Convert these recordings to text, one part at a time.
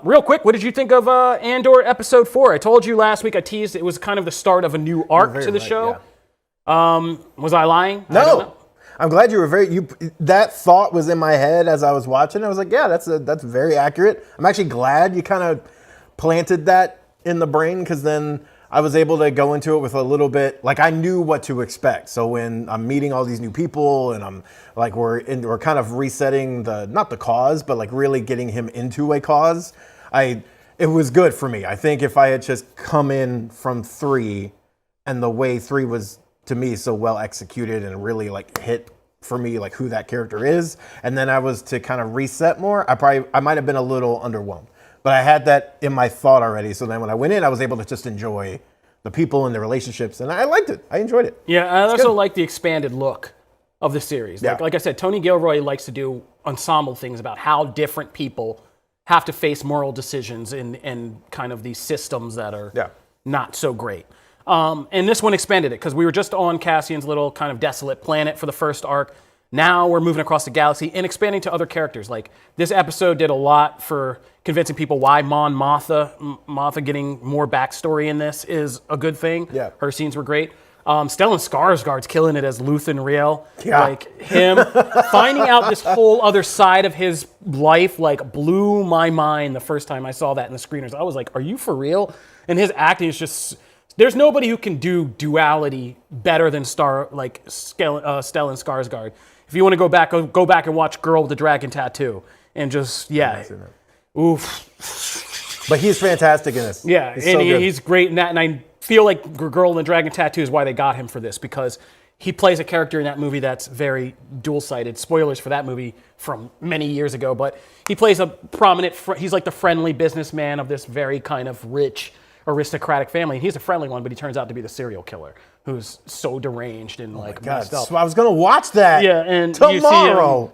Real quick, what did you think of Andor Episode 4? I told you last week, I teased it was kind of the start of a new arc to the show. Yeah. Was I lying? No. I don't know. I'm glad you were that thought was in my head as I was watching. I was like, yeah, that's very accurate. I'm actually glad you kind of planted that in the brain, because then I was able to go into it with a little bit, like I knew what to expect. So when I'm meeting all these new people and I'm like, we're kind of resetting not the cause, but like really getting him into a cause, it was good for me. I think if I had just come in from 3 and the way 3 was to me so well executed and really like hit for me like who that character is, and then I was to kind of reset more, I might have been a little underwhelmed. But I had that in my thought already. So then when I went in, I was able to just enjoy the people and the relationships. And I liked it. I enjoyed it. Yeah, I also like the expanded look of the series. Yeah. Like I said, Tony Gilroy likes to do ensemble things about how different people have to face moral decisions in kind of these systems that are not so great. And this one expanded it, because we were just on Cassian's little kind of desolate planet for the first arc. Now we're moving across the galaxy and expanding to other characters. Like, this episode did a lot for convincing people why Mon Mothma getting more backstory in this is a good thing. Yeah. Her scenes were great. Stellan Skarsgard's killing it as Luthen Rael. Yeah. Like, him finding out this whole other side of his life, like, blew my mind the first time I saw that in the screeners. I was like, are you for real? And his acting is just... There's nobody who can do duality better than Stellan Skarsgård. If you want to go back and watch Girl with the Dragon Tattoo, and just oof. But he's fantastic in this. Yeah, he's great in that, and I feel like Girl with the Dragon Tattoo is why they got him for this, because he plays a character in that movie that's very dual-sided. Spoilers for that movie from many years ago, but he plays a prominent. He's like the friendly businessman of this very kind of rich, aristocratic family. And he's a friendly one, but he turns out to be the serial killer who's so deranged and messed up. So I was gonna watch that. Yeah, and tomorrow.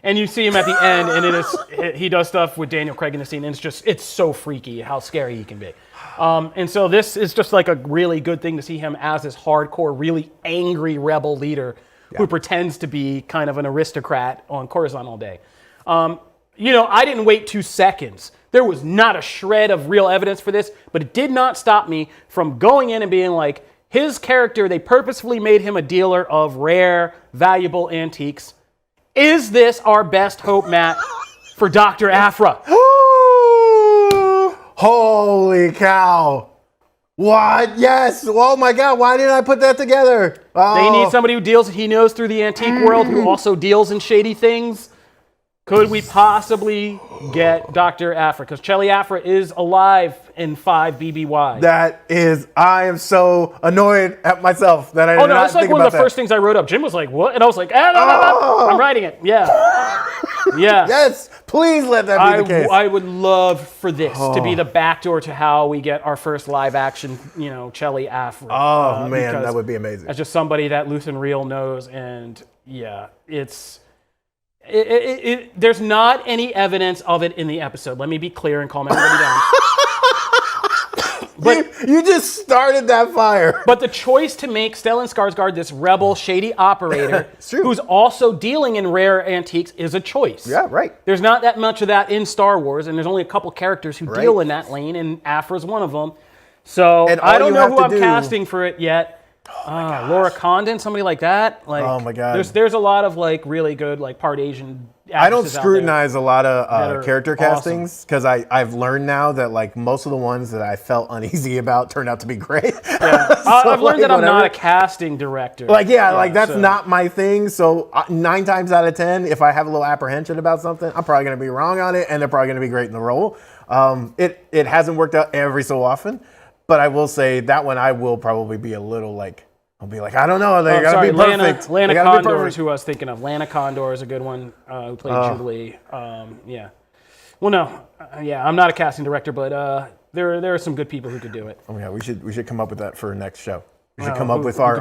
You see him at the end, and he does stuff with Daniel Craig in the scene, and it's so freaky how scary he can be. And so this is just like a really good thing to see him as this hardcore, really angry rebel leader who pretends to be kind of an aristocrat on Coruscant all day. I didn't wait 2 seconds. There was not a shred of real evidence for this, but it did not stop me from going in and being like, his character, they purposefully made him a dealer of rare, valuable antiques. Is this our best hope, Matt, for Doctor Aphra? Holy cow. What? Yes. Oh my God. Why didn't I put that together? Oh. They need somebody he knows through the antique world, who also deals in shady things. Could we possibly get Dr. Aphra? Because Chelly Aphra is alive in 5 BBY. I am so annoyed at myself that I did not think about that. It's like one of the first things I wrote up. Jim was like, what? And I was like, I'm writing it. Yeah. Yeah. Yes, please let that be the case. I would love for this to be the backdoor to how we get our first live action, Chelly Aphra. Oh, man, that would be amazing. That's just somebody that Luthen Rael knows. And yeah, it's... there's not any evidence of it in the episode. Let me be clear and calm everybody down. But you just started that fire. But the choice to make Stellan Skarsgård this rebel, shady operator who's also dealing in rare antiques is a choice. Yeah, right. There's not that much of that in Star Wars, and there's only a couple characters who deal in that lane, and Aphra's one of them. So I don't know who I'm casting for it yet. Laura Condon, somebody like that. Oh my God. There's a lot of really good part Asian actresses. I don't scrutinize a lot of character castings, because I've learned now that most of the ones that I felt uneasy about turned out to be great. Yeah. So I've learned that I'm not a casting director. That's not my thing. So 9 times out of 10, if I have a little apprehension about something, I'm probably going to be wrong on it, and they're probably going to be great in the role. It hasn't worked out every so often. But I will say that one I will probably be a little I'll be like, I don't know. They gotta be perfect. Lana Condor is who I was thinking of. Lana Condor is a good one, who played Jubilee. Yeah. Well, no. I'm not a casting director, but there are some good people who could do it. Oh yeah, we should come up with that for next show. We should come up with our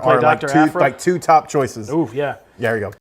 2 top choices. Ooh, yeah. There you go.